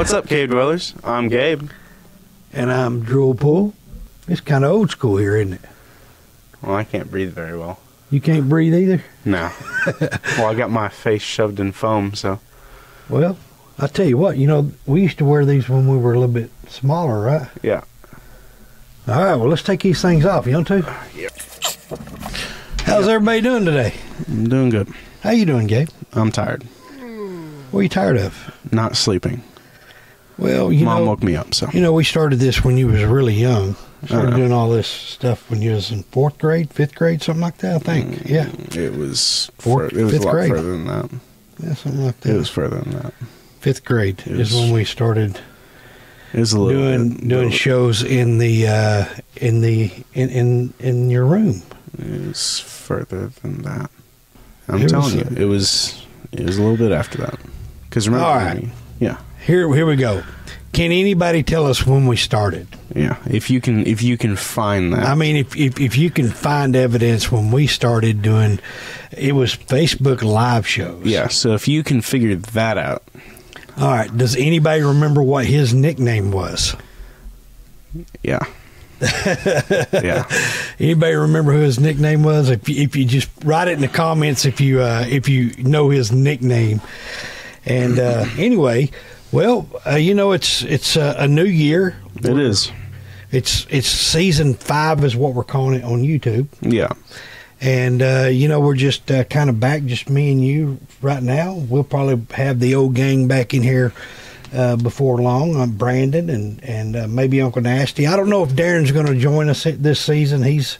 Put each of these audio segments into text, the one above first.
What's up, Cave Dwellers? I'm Gabe. And I'm Drool Pool. It's kind of old school here, isn't it? Well, I can't breathe very well. You can't breathe either? No. Well, I got my face shoved in foam, so. Well, I'll tell you what, we used to wear these when we were a little bit smaller, right? Yeah. All right, well, let's take these things off. You want to? Yep. How's everybody doing today? I'm doing good. How you doing, Gabe? I'm tired. What are you tired of? Not sleeping. Well, Mom woke me up, so. We started this when you was really young. Started doing all this stuff when you was in 4th grade, 5th grade, something like that, I think. Yeah. It was Fifth a lot grade. further than that. Yeah, something like that. It was further than that. 5th grade is when we started It was a little doing shows in the in your room. It was further than that. I'm telling you, it was a little bit after that. Because remember, all right. Yeah. Here we go. Can anybody tell us when we started? Yeah, if you can find that. I mean, if you can find evidence when we started doing, it was Facebook live shows. Yeah, so if you can figure that out. All right. Does anybody remember what his nickname was? Yeah. Yeah. Anybody remember who his nickname was? If you just write it in the comments if you know his nickname. And anyway, well, it's a new year. It is. It's season 5 is what we're calling it on YouTube. Yeah. And we're just kind of back, just me and you right now. We'll probably have the old gang back in here before long. I'm Brandon and maybe Uncle Nasty. I don't know if Darren's going to join us this season. He's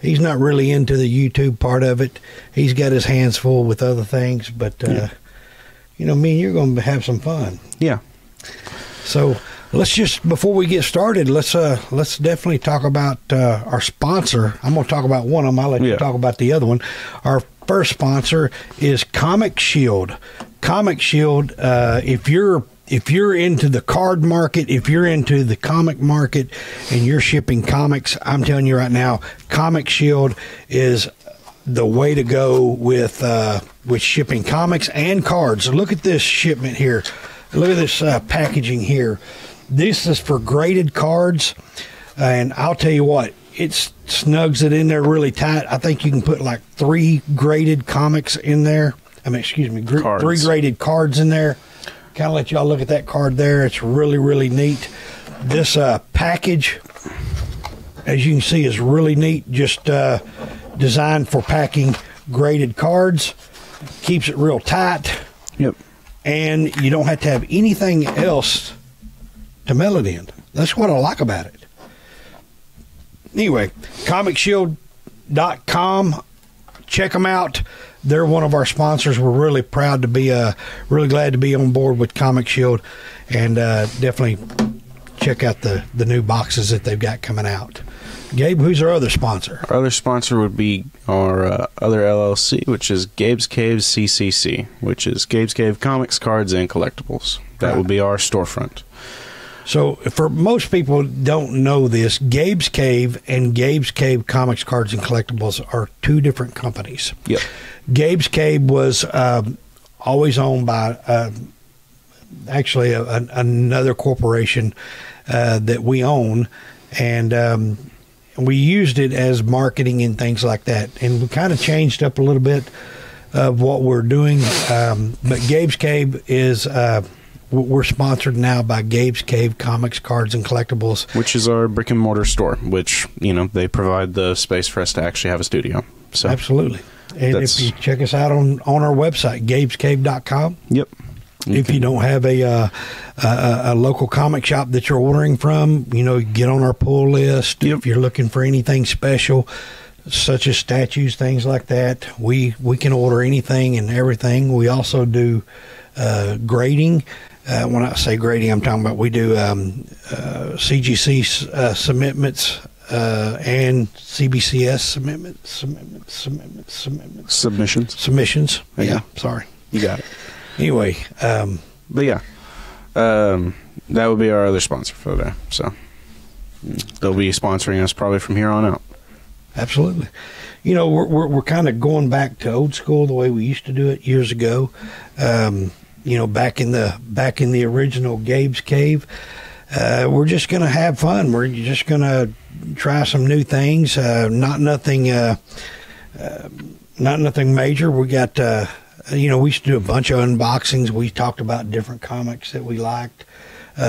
not really into the YouTube part of it. He's got his hands full with other things, but me and you're going to have some fun. Yeah. So let's just, before we get started, let's definitely talk about our sponsor. I'm going to talk about one of them. I'll let you talk about the other one. Our first sponsor is Comic Shield. Comic Shield. If you're into the card market, if you're into the comic market, and you're shipping comics, I'm telling you right now, Comic Shield is the way to go with shipping comics and cards. Look at this shipment here. Look at this packaging here. This is for graded cards, and I'll tell you what, it snugs it in there really tight. I think you can put like 3 graded comics in there. I mean, excuse me, 3 graded cards in there. Kind of let y'all look at that card there. It's really, really neat. This package, as you can see, is really neat. Just designed for packing graded cards. Keeps it real tight. Yep. And you don't have to have anything else to mail it in. That's what I like about it. Anyway, comicshield.com. Check them out. They're one of our sponsors. We're really proud to be, really glad to be on board with Comic Shield, and definitely check out the new boxes that they've got coming out. Gabe, who's our other sponsor? Our other sponsor would be our other LLC, which is Gabe's Cave CCC, which is Gabe's Cave Comics, Cards, and Collectibles. That would be our storefront. So, for most people who don't know this, Gabe's Cave and Gabe's Cave Comics, Cards, and Collectibles are 2 different companies. Yep. Gabe's Cave was always owned by actually another corporation that we own, and we used it as marketing and things like that. And we kind of changed up a little bit of what we're doing. But Gabe's Cave is, we're sponsored now by Gabe's Cave Comics, Cards, and Collectibles. Which is our brick and mortar store, which, they provide the space for us to actually have a studio. So absolutely. And if you check us out on our website, gabescave.com. Yep. If you don't have a local comic shop that you're ordering from, get on our pull list. Yep. If you're looking for anything special, such as statues, things like that, we can order anything and everything. We also do grading. When I say grading, I'm talking about we do CGC submittments and CBCS submissions. Yeah, sorry. You got it. Anyway, but yeah, that would be our other sponsor for there. So they'll be sponsoring us probably from here on out. Absolutely. We're kind of going back to old school the way we used to do it years ago. back in the original Gabe's Cave. We're just going to have fun. We're just going to try some new things. Not nothing major. We got, we used to do a bunch of unboxings. We talked about different comics that we liked.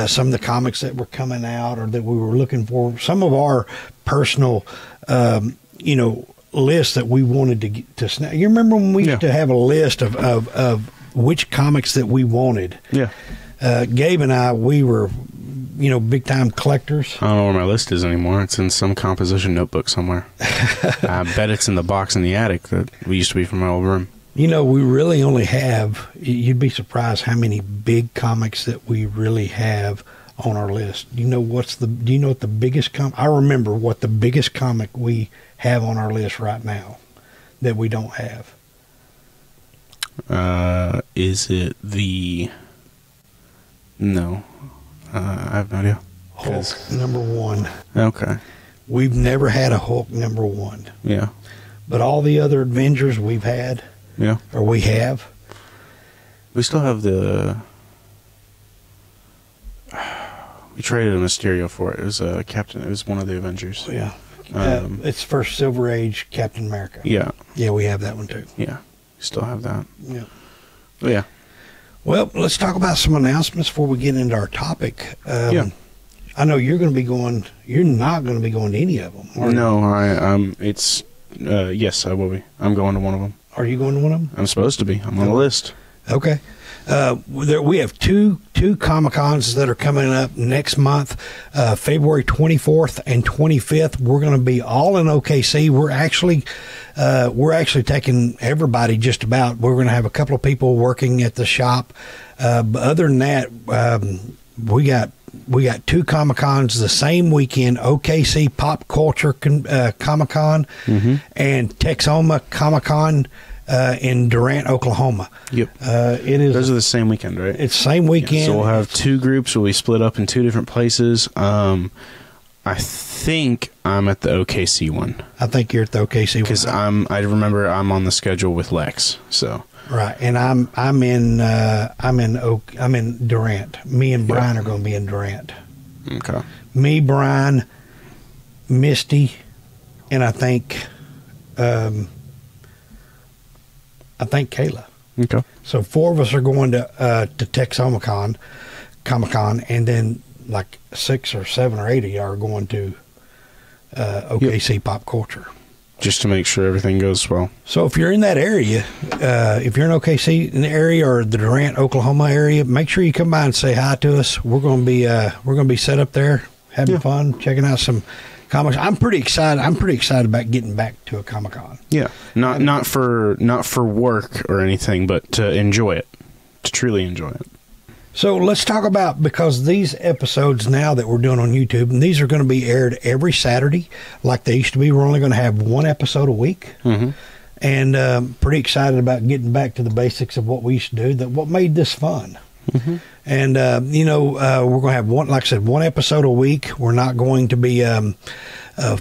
Some of the comics that were coming out or that we were looking for. Some of our personal, lists that we wanted to get to snap. You remember when we used to have a list of which comics that we wanted? Yeah. Gabe and I, we were big time collectors. I don't know where my list is anymore. It's in some composition notebook somewhere. I bet it's in the box in the attic that we used to be from my old room. We really only have, you'd be surprised how many big comics that we really have on our list. Do you know what the biggest I remember what the biggest comic we have on our list right now that we don't have. Is it the... No. I have no idea. Hulk #1. Okay. We've never had a Hulk #1. Yeah. But all the other Avengers we've had, or we have. We still have the... We traded a Mysterio for it. It was Captain. It was one of the Avengers. Yeah. It's first Silver Age Captain America. Yeah. Yeah, we have that one too. Yeah. We still have that. Yeah. But yeah. Well, let's talk about some announcements before we get into our topic. I know you're going to be going. You're not going to be going to any of them. No, it's yes, I will be. I'm going to one of them. Are you going to one of them? I'm supposed to be. I'm on the list. Okay. We have two Comic-Cons that are coming up next month, February 24th and 25th. We're going to be all in OKC. We're actually taking everybody just about. We're going to have a couple of people working at the shop. But other than that, we got two Comic-Cons the same weekend, OKC Pop Culture Comic-Con and Texoma Comic-Con in Durant, Oklahoma. Yep. Those are the same weekend, right? It's the same weekend. Yeah, so we'll have two groups. We'll be split up in two different places. I think I'm at the OKC one. I think you're at the OKC one. Because I remember I'm on the schedule with Lex. So right, and I'm in Durant. Me and Brian are going to be in Durant. Okay. Me, Brian, Misty, and I think Kayla. Okay. So four of us are going to Texoma Comic-Con, and then like 6 or 7 or 8 of you are going to OKC Pop Culture. Just to make sure everything goes well. So if you're in that area, if you're in OKC in the area or the Durant, Oklahoma area, make sure you come by and say hi to us. We're going to be set up there having fun, checking out some comics. I'm pretty excited. I'm pretty excited about getting back to a Comic-Con. Yeah, not for work or anything, but to enjoy it, to truly enjoy it. So let's talk about, because these episodes now that we're doing on YouTube, and these are going to be aired every Saturday like they used to be. We're only going to have one episode a week. And pretty excited about getting back to the basics of what we used to do, what made this fun. And, we're going to have one episode a week. We're not going to be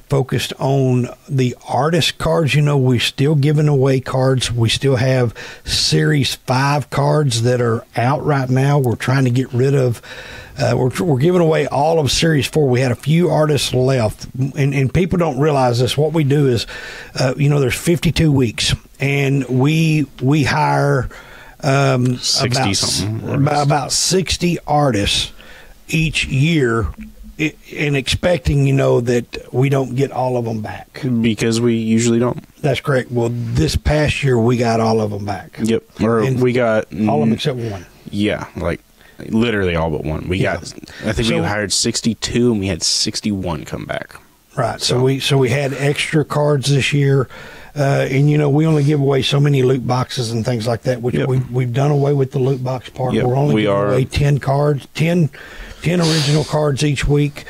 focused on the artist cards. We're still giving away cards. We still have Series 5 cards that are out right now. We're trying to get rid of, we're giving away all of Series 4. We had a few artists left, and people don't realize this. What we do is, there's 52 weeks, and we hire... 60 something about 60 artists each year, and expecting that we don't get all of them back, because we usually don't. That's correct. Well, this past year we got all of them back. Yep. We got all of them except one. Yeah, like literally all but one. I think we hired 62 and we had 61 come back. Right. So we had extra cards this year. And we only give away so many loot boxes and things like that, which we've done away with the loot box part. We're only giving away 10 cards, 10 original cards each week.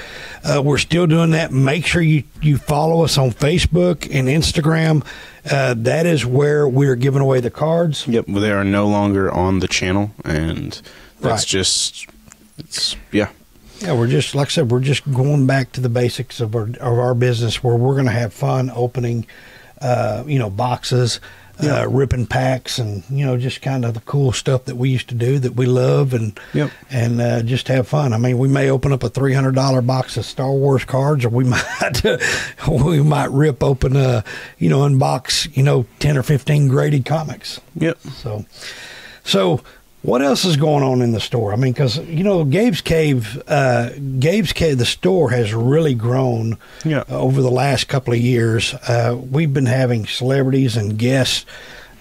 We're still doing that. Make sure you follow us on Facebook and Instagram. That is where we're giving away the cards. Yep, they are no longer on the channel, and that's Yeah, we're just, like I said, we're just going back to the basics of our business, where we're going to have fun opening boxes, ripping packs and, just kind of the cool stuff that we used to do that we love and just have fun. I mean, we may open up a $300 box of Star Wars cards, or we might rip open unbox 10 or 15 graded comics. Yep. So what else is going on in the store? I mean, because Gabe's Cave, the store has really grown over the last couple of years. We've been having celebrities and guests,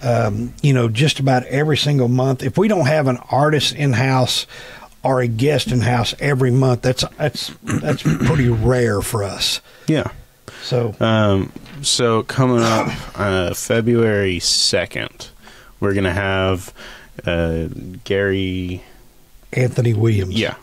just about every single month. If we don't have an artist in house or a guest in house every month, that's pretty rare for us. Yeah. So coming up February 2nd, we're gonna have Gary Anthony Williams. Yeah.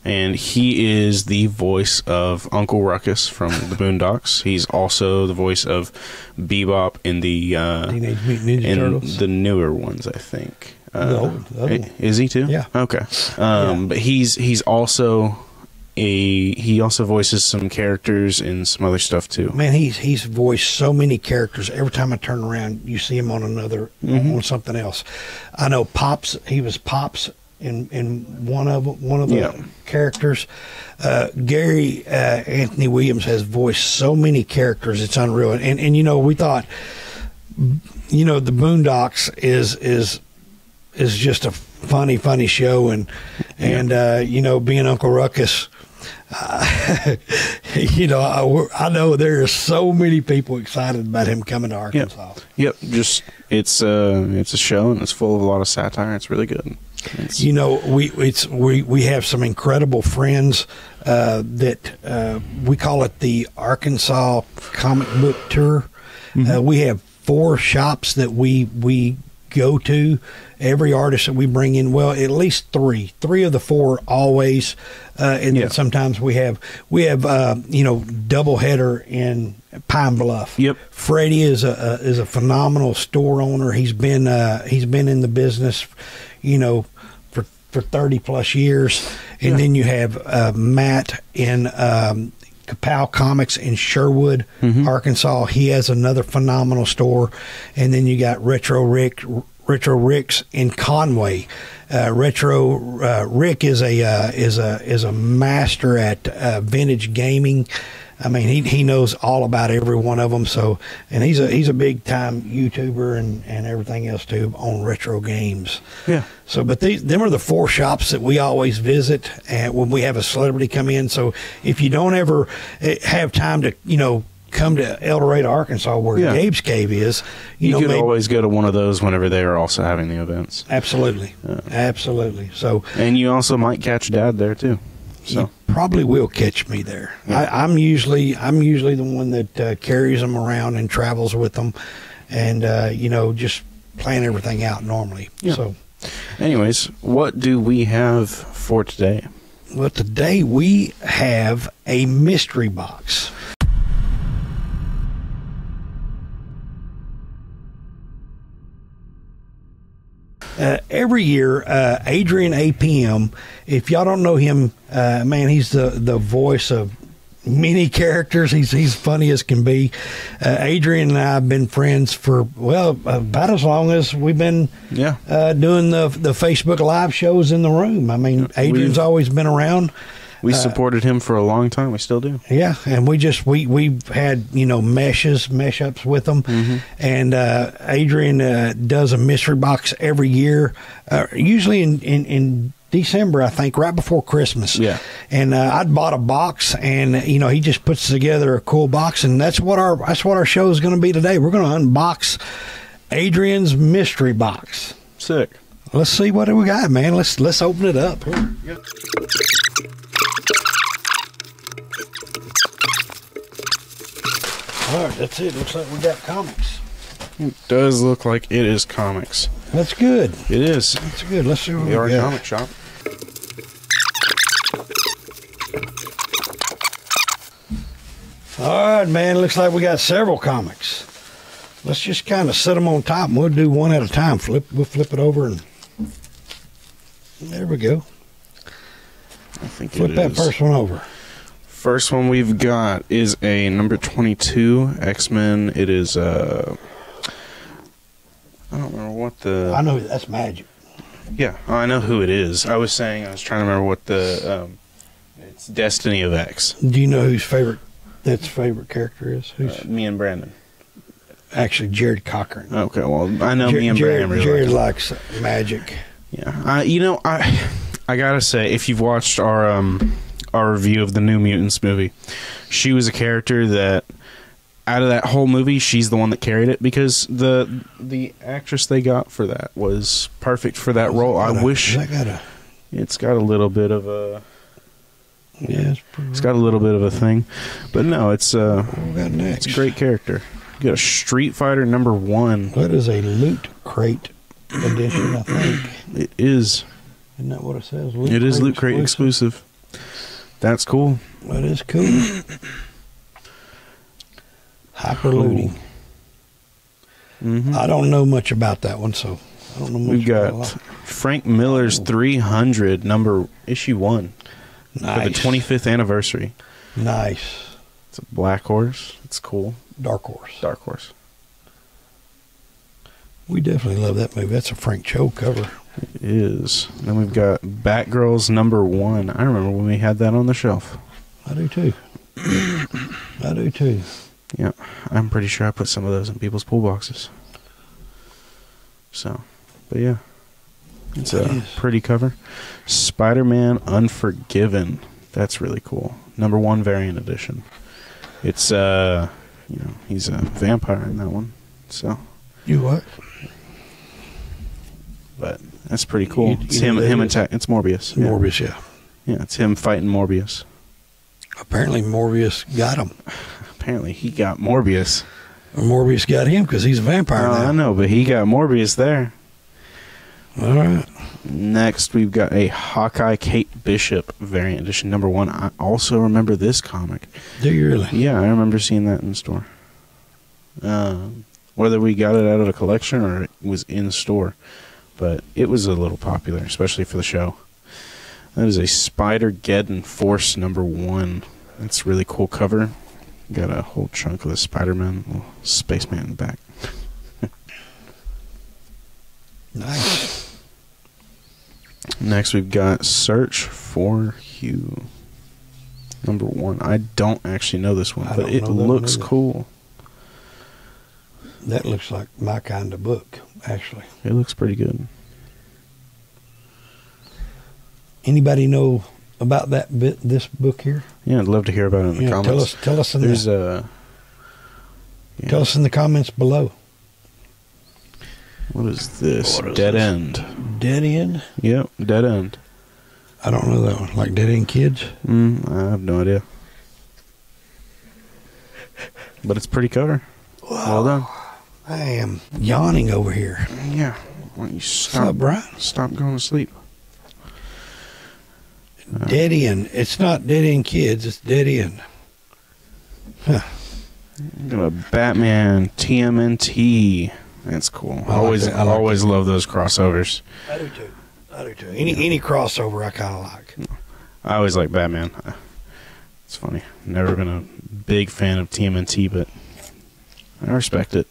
And he is the voice of Uncle Ruckus from the Boondocks. He's also the voice of Bebop in the Teenage Mutant Ninja Turtles. The newer ones, I think. Is he too? Yeah. Okay. But he also voices some characters in some other stuff too. Man, he's voiced so many characters. Every time I turn around, you see him on on something else. I know Pops. He was Pops in one of the characters. Gary Anthony Williams has voiced so many characters. It's unreal. And we thought, the Boondocks is just a funny show, and being Uncle Ruckus. I know there are so many people excited about him coming to Arkansas. Yep. Just it's a show, and it's full of a lot of satire. It's really good. We have some incredible friends that we call it the Arkansas Comic Book Tour. We have 4 shops that we go to. Every artist that we bring in, well, at least 3 of the 4 always, and then sometimes we have double header in Pine Bluff. Yep. Freddie is a phenomenal store owner. He's been in the business, for 30 plus years. And then you have Matt in Kapow Comics in Sherwood, Arkansas. He has another phenomenal store. And then you got Retro Rick's in Conway. Retro Rick is a master at vintage gaming. I mean, he knows all about every one of them. So, and he's a big time YouTuber and everything else too on retro games. Yeah. So, but them are the 4 shops that we always visit, and when we have a celebrity come in. So, if you don't ever have time to come to El Dorado, Arkansas, where Gabe's Cave is, you could always go to one of those whenever they are also having the events. Absolutely, absolutely. So, and you also might catch Dad there too. So you probably will catch me there. Yeah. I'm usually the one that carries them around and travels with them, and just plan everything out normally. Yeah. So, anyways, what do we have for today? Well, today we have a mystery box. Every year, Adrian APM, if y'all don't know him, man, he's the voice of many characters. He's funny as can be. Adrian and I have been friends for, about as long as we've been doing the Facebook Live shows in the room. I mean, Adrian's always been around. We supported him for a long time. We still do. Yeah, and we've had mesh ups with them, and Adrian does a mystery box every year, usually in December, I think, right before Christmas. Yeah, and I'd bought a box, and he just puts together a cool box, and that's what our show is going to be today. We're going to unbox Adrian's mystery box. Sick. Let's see what we got, man. Let's open it up. Yep. All right, that's it. Looks like we got comics. It does look like it is comics. That's good. It is. That's good. Let's see what we are a comic shop. All right, man. Looks like we got several comics. Let's just kind of set them on top, and we'll do one at a time. We'll flip it over, and there we go. I think flip that first one over. First one we've got is a number 22 X-Men. It is I don't remember what the... I know that's Magic. Yeah, I know who it is. I was trying to remember what the... it's Destiny of X. Do you know whose favorite character is? Me and Brandon. Actually, Jared Cochran. Okay, well, I know me and Brandon really Jared likes Magic. Yeah. I gotta say, if you've watched our review of the New Mutants movie, she was a character that, out of that whole movie, she's the one that carried it, because the actress they got for that was perfect for that role. It's got a little bit of a... Yeah, it's got a little bit of a thing, but no, it's what we got next? It's a great character. You got a Street Fighter #1. That is a Loot Crate edition, I think. It is. Isn't that what it says? It is Loot Crate exclusive. That's cool. That is cool. Hyper looting. Mm-hmm. I don't know much about that one, so I don't know much. We've got Frank Miller's 300 issue 1. Nice. For the 25th anniversary. Nice. It's a black horse. It's cool. Dark Horse. Dark Horse. We definitely love that movie. That's a Frank Cho cover. It is. Then we've got Batgirl's #1. I remember when we had that on the shelf. I do too. I do too. Yeah, I'm pretty sure I put some of those in people's pool boxes. So, but yeah. It's a pretty cover. Spider-Man Unforgiven. That's really cool. #1 variant edition. It's he's a vampire in that one. So you what? But that's pretty cool. It's him attack. It's Morbius. Yeah. Morbius, yeah. Yeah, it's him fighting Morbius. Apparently Morbius got him. Apparently he got Morbius. Or Morbius got him because he's a vampire now. I know, but he got Morbius there. All right. Next, we've got a Hawkeye Kate Bishop variant edition #1. I also remember this comic. Do you really? Yeah, I remember seeing that in the store. Whether we got it out of a collection or it was in store, but it was a little popular, especially for the show. That is a Spider-Geddon Force #1. That's a really cool cover. Got a whole chunk of the Spider-Man, little spaceman in the back. Nice. Next, we've got Search for Hugh #1. I don't actually know this one, but it looks cool. That looks like my kind of book, actually. It looks pretty good. Anybody know about this book here? Yeah, I'd love to hear about it in the comments. Tell us tell us in the comments below. What is this? Dead End. Dead End? Yep, Dead End. I don't know that one. Like Dead End Kids? I have no idea. But it's a pretty cover. Well done. I am yawning over here. Yeah. Why don't you stop, what's up, Brian? Stop going to sleep. Dead End. It's not Dead End Kids. It's Dead End. Huh. Got a Batman TMNT. That's cool. I always love those crossovers. I do too. Any crossover I kind of like. I always like Batman. It's funny. Never been a big fan of TMNT, but I respect it.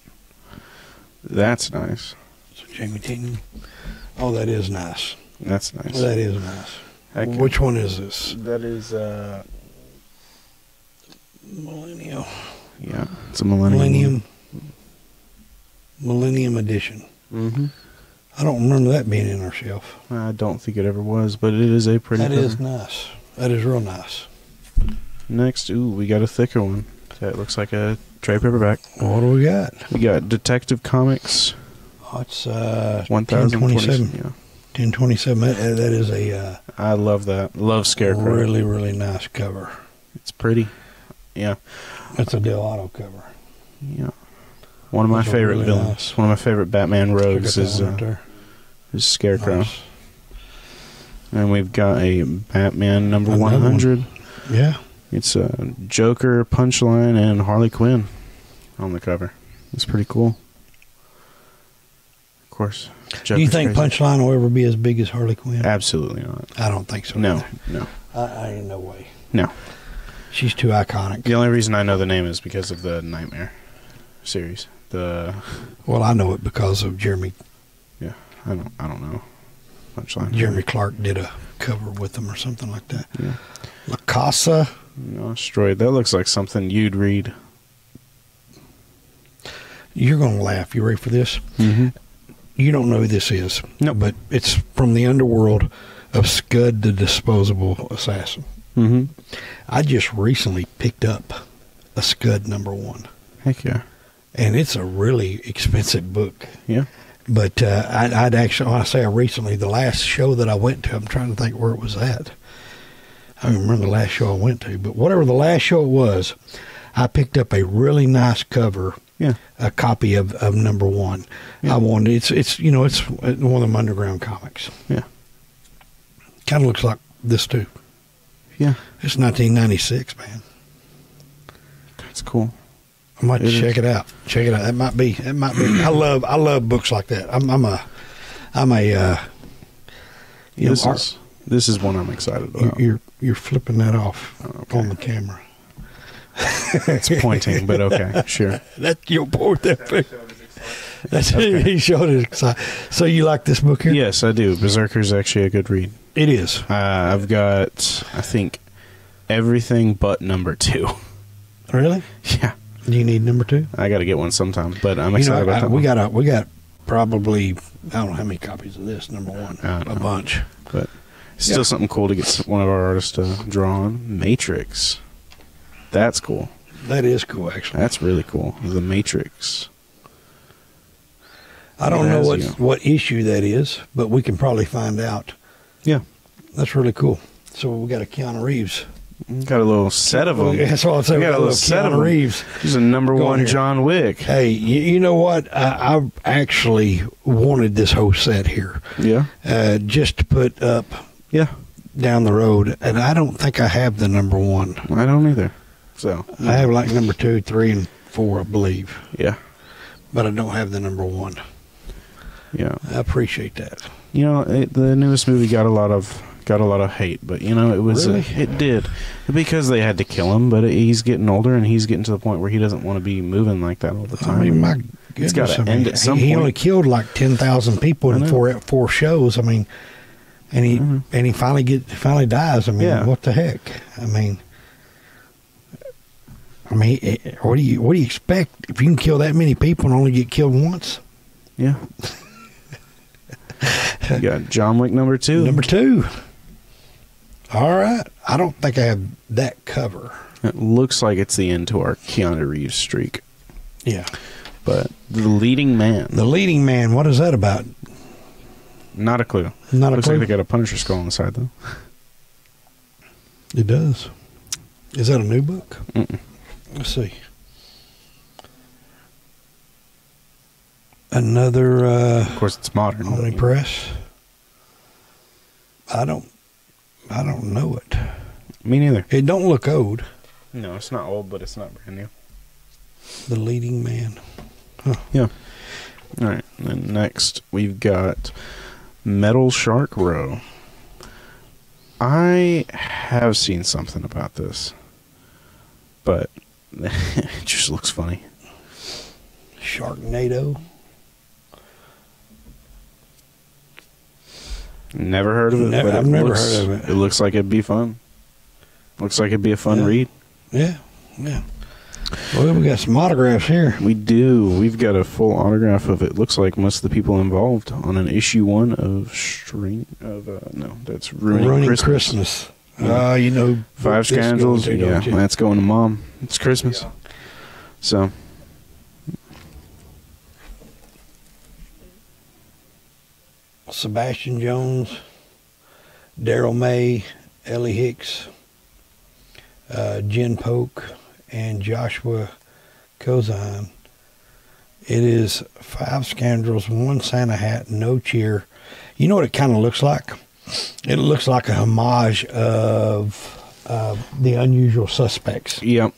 That's nice. So Jamie Teaton. Oh, that is nice. That's nice. That is nice. Which one is this? That is Millennial. Yeah, it's a Millennium edition. Mm-hmm. I don't remember that being in our shelf. I don't think it ever was, but it is a pretty cover. That is nice. That is real nice. Next, we got a thicker one. That looks like a trade paperback. What do we got? We got Detective Comics. Oh, it's 1027. Yeah. 1027. That is a... I love that. Love Scarecrow. Really, really nice cover. It's pretty. Yeah. That's a Del Auto cover. Yeah. One of my favorite villains. Nice. One of my favorite Batman rogues is Scarecrow. Nice. And we've got a Batman #100. Yeah. It's a Joker, Punchline, and Harley Quinn on the cover. It's pretty cool. Of course. Joker's do you think crazy. Punchline will ever be as big as Harley Quinn? Absolutely not. I don't think so. No, either. No. In no way. No. She's too iconic. The only reason I know the name is because of the Nightmare series. Well, I know it because of Jeremy. Yeah, I don't know much like Jeremy Clark did a cover with them or something like that. Yeah. La Casa. Asteroid. That looks like something you'd read. You're going to laugh. You ready for this? Mm-hmm. You don't know who this is. No. But it's from the underworld of Scud the Disposable Assassin. Mm-hmm. I just recently picked up a Scud #1. Heck yeah. And it's a really expensive book. Yeah. But I'd actually, when I say recently, the last show that I went to, I'm trying to think where it was at. I don't remember the last show I went to, but whatever the last show it was, I picked up a really nice cover, a copy of #1. Yeah. I wanted it's one of them underground comics. Yeah. Kind of looks like this too. Yeah. It's 1996, man. That's cool. I might check it out. Check it out. It might be. I love books like that. This is one I'm excited about. You're flipping that off on the camera. It's pointing, but okay, sure. That's your point there. That's okay. He showed it. So you like this book here? Yes, I do. Berserker's actually a good read. It is. I've got, I think, everything but #2. Really? Yeah. Do you need #2? I got to get one sometime, but I'm excited about that. We got probably, I don't know how many copies of this #1. A bunch. But it's still something cool to get one of our artists to draw on. Matrix. That's cool. That is cool, actually. That's really cool. The Matrix. I don't know what issue that is, but we can probably find out. Yeah. That's really cool. So we got a Keanu Reeves. Got a little set of them. That's all I'm saying. We got a little set of them. Reeves. He's a #1 John Wick. Hey, you know what? I actually wanted this whole set here. Yeah. Just to put up. Yeah. Down the road, and I don't think I have the #1. I don't either. So I have like #2, 3, and 4, I believe. Yeah. But I don't have the #1. Yeah. I appreciate that. You know, the newest movie got a lot of hate, but it was really? It did because they had to kill him. But he's getting older, and he's getting to the point where he doesn't want to be moving like that all the time. I mean, my goodness, it's got to end at some point. He only killed like 10,000 people in four shows. I mean, and he finally dies. I mean, what the heck? I mean, what do you expect if you can kill that many people and only get killed once? Yeah. You got John Wick #2. #2. All right. I don't think I have that cover. It looks like it's the end to our Keanu Reeves streak. Yeah. But The Leading Man. The Leading Man. What is that about? Not a clue. Not a Looks clue. like they got a Punisher skull on the side, though. It does. Is that a new book? Mm-mm. Let's see. Another. Of course, it's modern. Omni Press. I don't know it. Me neither. It don't look old. No, it's not old, but it's not brand new. The Leading Man. Huh. Yeah. All right. And next, we've got Metal Shark Row. I have seen something about this, but it just looks funny. Sharknado. Never heard of it. I've never heard of it. It looks like it'd be fun. Looks like it'd be a fun read. Yeah, yeah. Well, we got some autographs here. We do. We've got a full autograph of it. Looks like most of the people involved on an issue 1 of that's Ruining Christmas. Yeah. 5 Scoundrels. Yeah, that's going to Mom. It's Christmas. Yeah. So. Sebastian Jones, Daryl May, Ellie Hicks, Jen Polk, and Joshua Kozine. It is 5 Scoundrels, 1 Santa Hat, no cheer. You know what it kind of looks like? It looks like a homage of The Unusual Suspects. Yep.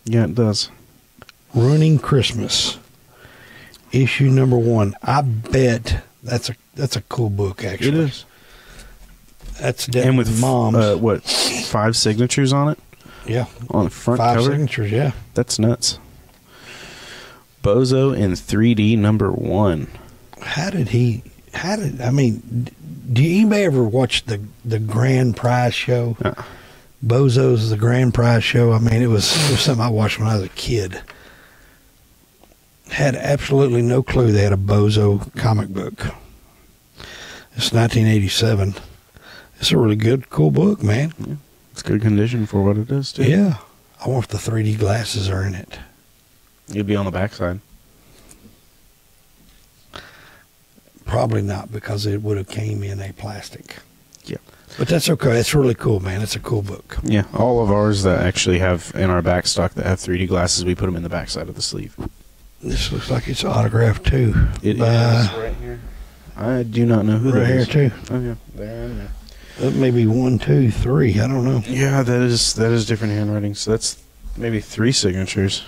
Yeah, it does. Ruining Christmas, issue #1. I bet that's a cool book, actually. It is. That's definitely and with Mom's. 5 signatures on it? Yeah. On the front 5 cover? signatures, yeah. That's nuts. Bozo in 3D #1. I mean, do anybody ever watch the Grand Prize show? Bozo's the Grand Prize show. I mean, it was something I watched when I was a kid. Had absolutely no clue they had a Bozo comic book. It's 1987. It's a really good, cool book, man. Yeah. It's good condition for what it is, too. Yeah. I wonder if the 3D glasses are in it. You'd be on the backside. Probably not, because it would have came in a plastic. Yeah. But that's okay. It's really cool, man. It's a cool book. Yeah. All of ours that actually have in our back stock that have 3D glasses, we put them in the backside of the sleeve. This looks like it's autographed, too. It is right here. I do not know who right that here, is. too. Oh, yeah. There in there. That may be 1, 2, 3. I don't know. Yeah, that is different handwriting. So that's maybe 3 signatures.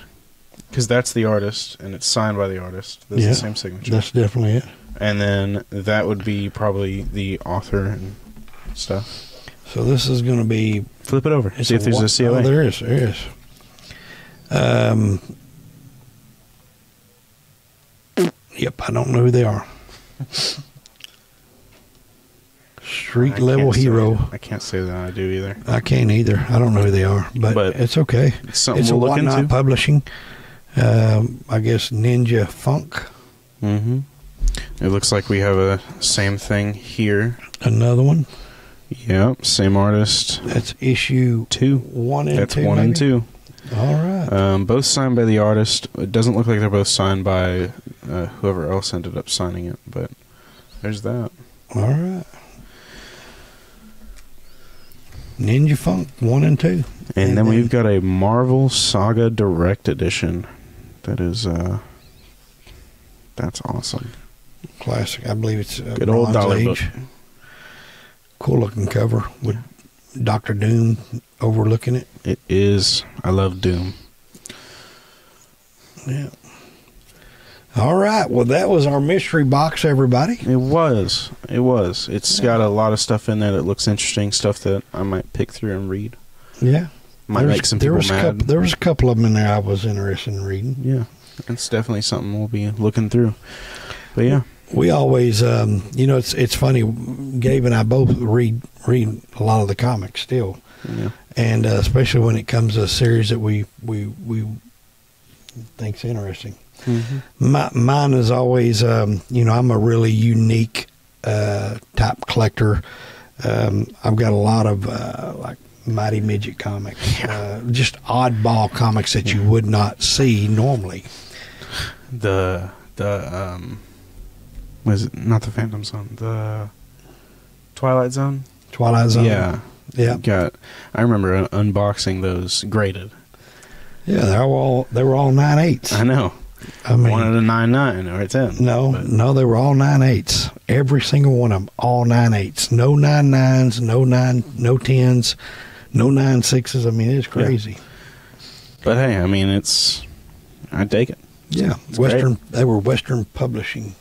Because that's the artist, and it's signed by the artist. That's the same signature. That's definitely it. And then that would be probably the author and stuff. So this is going to be... Flip it over. See if there's a COA. Oh, there is. There is. Yep, I don't know who they are. Street level hero. I can't say that I do either. I can't either. I don't know who they are, but it's okay. It's something It's we'll a look Whatnot into. Publishing. I guess Ninja Funk. Mm-hmm. It looks like we have a same thing here. Another one. Yep, same artist. That's issue 2. 1 and 2. That's 1 and 2. All right. Both signed by the artist. It doesn't look like they're both signed by whoever else ended up signing it, but there's that. All right. Ninja Funk 1 and 2. And then we've got a Marvel Saga Direct Edition. That is, that's awesome. Classic. I believe it's Good old dollar book. Cool looking cover with Dr. Doom overlooking it. It is. I love Doom. Yeah. All right. Well, that was our mystery box, everybody. It was. It was. It's got a lot of stuff in there that looks interesting, stuff that I might pick through and read. Yeah. Might make some people mad. There was a couple of them in there I was interested in reading. Yeah. It's definitely something we'll be looking through. But yeah. We always, it's funny. Gabe and I both read a lot of the comics still, and especially when it comes to a series that we think's interesting. Mm-hmm. Mine is always, I'm a really unique type collector. I've got a lot of like Mighty Midget comics, just oddball comics that you would not see normally. Was it not the Phantom Zone? The Twilight Zone? Twilight Zone. Yeah. Yeah. I remember unboxing those graded. Yeah, they were all 9/8. I know. I mean, one at a 9.9 or a 10. No, they were all 9/8. Every single one of them, all 9/8. No 9.9s, no 10s, no 9.6s. I mean, it's crazy. Yeah. But hey, I mean, I take it. Yeah, Western. Great. They were Western Publishing,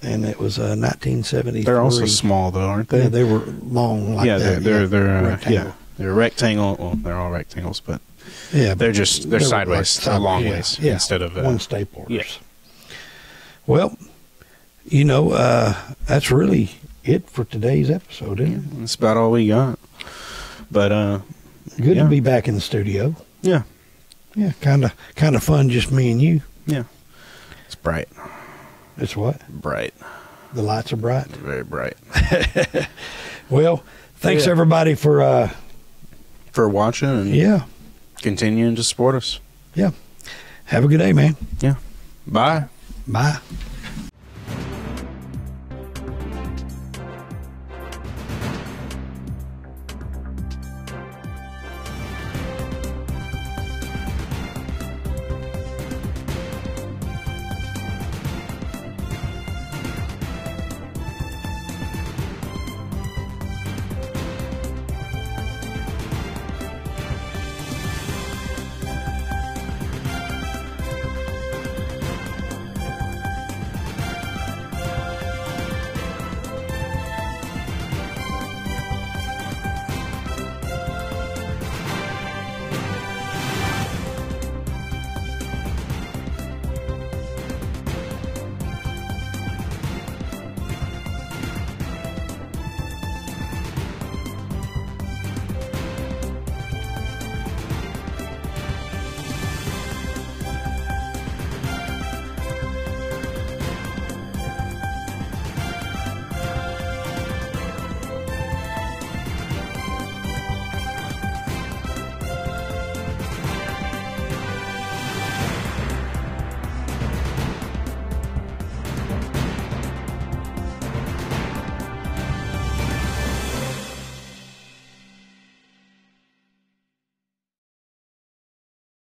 and it was 1973. They're also small, though, aren't they? Yeah, they were long like that. They're they're rectangle. Well, they're all rectangles, but they're sideways, they're long ways instead of one staple. Yeah. Well, that's really it for today's episode, isn't it? That's about all we got. But good to be back in the studio. Yeah. Yeah, kind of fun, just me and you. Yeah. It's bright. It's what? Bright. The lights are bright? Very bright. Well, thanks everybody for watching and continuing to support us. Yeah. Have a good day, man. Yeah. Bye. Bye.